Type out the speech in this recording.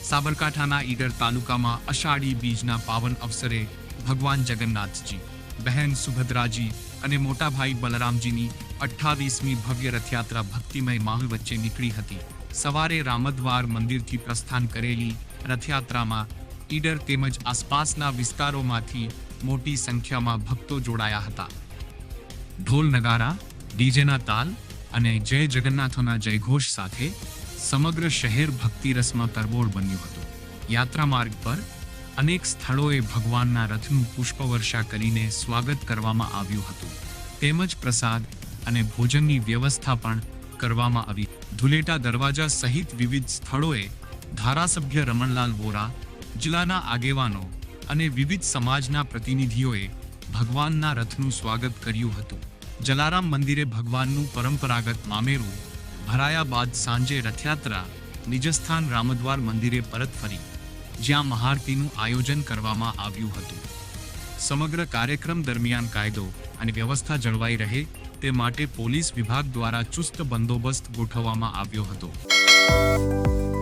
સાબરકાંઠાના ઈડર તાલુકામાં અષાઢી બીજના પાવન અવસરે ભગવાન જગન્નાથજી, બહેન સુભદ્રાજી અને મોટા ભાઈ બલરામજીની 28મી ભવ્ય રથયાત્રા ભક્તિમય માહોલ વચ્ચે નીકળી હતી. સવારે રામદ્વાર મંદિરથી પ્રસ્થાન કરેલી રથયાત્રામાં ઈડર તેમજ આસપાસના વિસ્તારોમાંથી મોટી સંખ્યામાં ભક્તો જોડાયા હતા. ઢોલ નગારા, ડીજેના તાલ અને જય જગન્નાથના જયઘોષ સાથે સમગ્ર શહેર ભક્તિરસમાં તરબોળ બન્યું હતું. યાત્રા માર્ગ પર અનેક સ્થળોએ ભગવાનના રથનું પુષ્પવર્ષા કરીને સ્વાગત કરવામાં આવ્યું હતું. તેમજ પ્રસાદ અને ભોજનની વ્યવસ્થા પણ કરવામાં આવી. ધુલેટા દરવાજા સહિત વિવિધ સ્થળોએ ધારાસભ્ય રમણલાલ વોરા, જિલ્લાના આગેવાનો અને વિવિધ સમાજના પ્રતિનિધિઓએ ભગવાનના રથનું સ્વાગત કર્યું હતું. જલારામ મંદિરે ભગવાનનું પરંપરાગત મામેરું ભરાયા બાદ સાંજે રથયાત્રા નિજસ્થાન રામદ્વાર મંદિરે પરત ફરી, જ્યાં મહાઆરતીનું આયોજન કરવામાં આવ્યું હતું. સમગ્ર કાર્યક્રમ દરમિયાન કાયદો અને વ્યવસ્થા જળવાઈ રહે તે માટે પોલીસ વિભાગ દ્વારા ચુસ્ત બંદોબસ્ત ગોઠવવામાં આવ્યો હતો.